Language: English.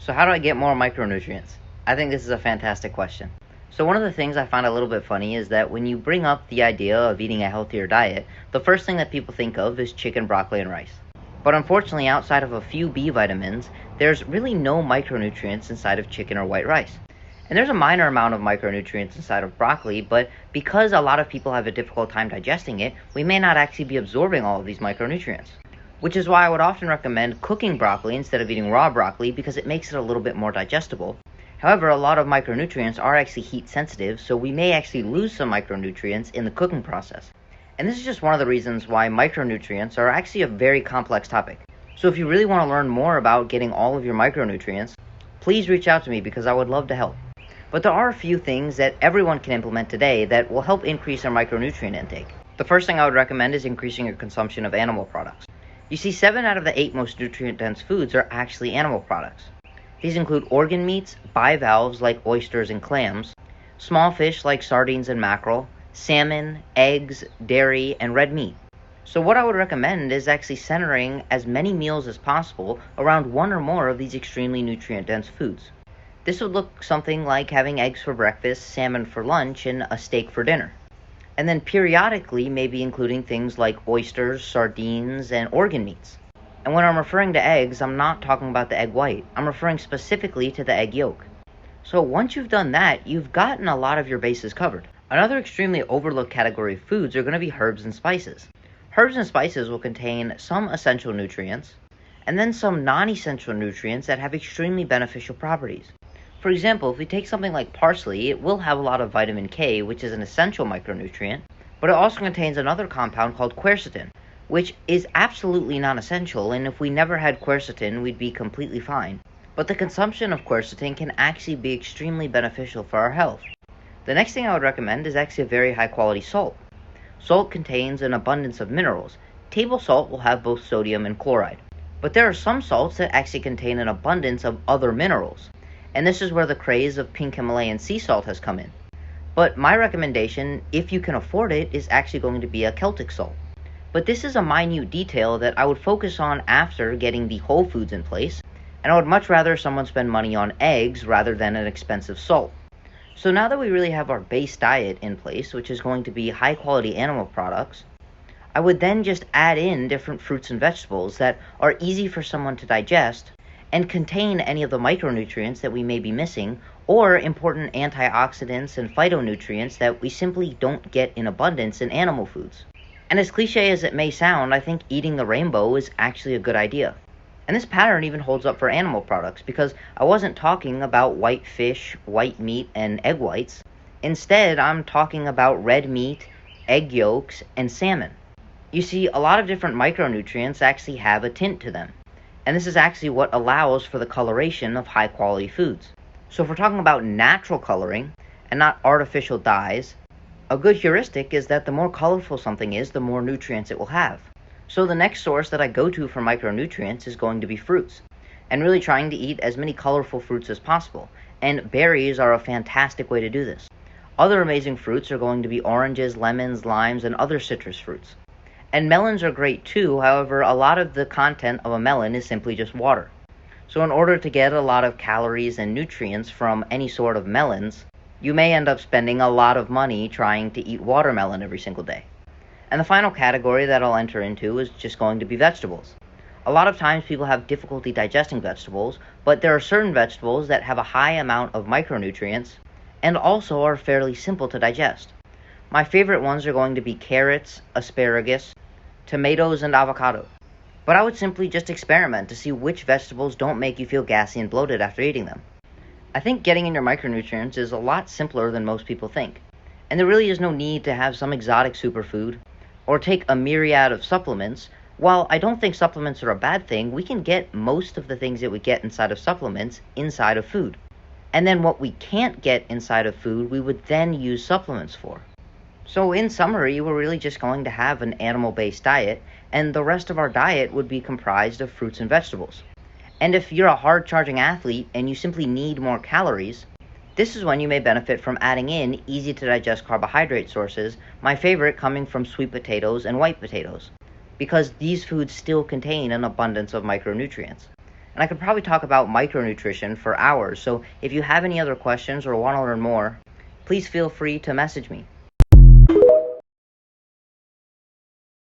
So how do I get more micronutrients? I think this is a fantastic question. So one of the things I find a little bit funny is that when you bring up the idea of eating a healthier diet, the first thing that people think of is chicken, broccoli, and rice. But unfortunately, outside of a few B vitamins, there's really no micronutrients inside of chicken or white rice. And there's a minor amount of micronutrients inside of broccoli, but because a lot of people have a difficult time digesting it, we may not actually be absorbing all of these micronutrients. Which is why I would often recommend cooking broccoli instead of eating raw broccoli because it makes it a little bit more digestible. However, a lot of micronutrients are actually heat sensitive, so we may actually lose some micronutrients in the cooking process. And this is just one of the reasons why micronutrients are actually a very complex topic. So if you really want to learn more about getting all of your micronutrients, please reach out to me because I would love to help. But there are a few things that everyone can implement today that will help increase their micronutrient intake. The first thing I would recommend is increasing your consumption of animal products. You see, 7 out of the 8 most nutrient-dense foods are actually animal products. These include organ meats, bivalves like oysters and clams, small fish like sardines and mackerel, salmon, eggs, dairy, and red meat. So what I would recommend is actually centering as many meals as possible around one or more of these extremely nutrient-dense foods. This would look something like having eggs for breakfast, salmon for lunch, and a steak for dinner. And then periodically maybe including things like oysters, sardines, and organ meats. And when I'm referring to eggs, I'm not talking about the egg white. I'm referring specifically to the egg yolk. So once you've done that, you've gotten a lot of your bases covered. Another extremely overlooked category of foods are going to be herbs and spices. Herbs and spices will contain some essential nutrients, and then some non-essential nutrients that have extremely beneficial properties. For example, if we take something like parsley, it will have a lot of vitamin K, which is an essential micronutrient, but it also contains another compound called quercetin, which is absolutely non-essential, and if we never had quercetin, we'd be completely fine. But the consumption of quercetin can actually be extremely beneficial for our health. The next thing I would recommend is actually a very high-quality salt. Salt contains an abundance of minerals. Table salt will have both sodium and chloride. But there are some salts that actually contain an abundance of other minerals. And this is where the craze of pink Himalayan sea salt has come in. But my recommendation, if you can afford it, is actually going to be a Celtic salt. But this is a minute detail that I would focus on after getting the whole foods in place, and I would much rather someone spend money on eggs rather than an expensive salt. So now that we really have our base diet in place, which is going to be high quality animal products, I would then just add in different fruits and vegetables that are easy for someone to digest and contain any of the micronutrients that we may be missing, or important antioxidants and phytonutrients that we simply don't get in abundance in animal foods. And as cliche as it may sound, I think eating the rainbow is actually a good idea. And this pattern even holds up for animal products, because I wasn't talking about white fish, white meat, and egg whites. Instead, I'm talking about red meat, egg yolks, and salmon. You see, a lot of different micronutrients actually have a tint to them. And this is actually what allows for the coloration of high-quality foods. So if we're talking about natural coloring, and not artificial dyes, a good heuristic is that the more colorful something is, the more nutrients it will have. So the next source that I go to for micronutrients is going to be fruits, and really trying to eat as many colorful fruits as possible. And berries are a fantastic way to do this. Other amazing fruits are going to be oranges, lemons, limes, and other citrus fruits. And melons are great too, however, a lot of the content of a melon is simply just water. So in order to get a lot of calories and nutrients from any sort of melons, you may end up spending a lot of money trying to eat watermelon every single day. And the final category that I'll enter into is just going to be vegetables. A lot of times people have difficulty digesting vegetables, but there are certain vegetables that have a high amount of micronutrients and also are fairly simple to digest. My favorite ones are going to be carrots, asparagus, tomatoes, and avocado. But I would simply just experiment to see which vegetables don't make you feel gassy and bloated after eating them. I think getting in your micronutrients is a lot simpler than most people think. And there really is no need to have some exotic superfood or take a myriad of supplements. While I don't think supplements are a bad thing, we can get most of the things that we get inside of supplements inside of food. And then what we can't get inside of food, we would then use supplements for. So in summary, we're really just going to have an animal-based diet, and the rest of our diet would be comprised of fruits and vegetables. And if you're a hard-charging athlete and you simply need more calories, this is when you may benefit from adding in easy-to-digest carbohydrate sources, my favorite coming from sweet potatoes and white potatoes, because these foods still contain an abundance of micronutrients. and I could probably talk about micronutrition for hours. So if you have any other questions or want to learn more, please feel free to message me.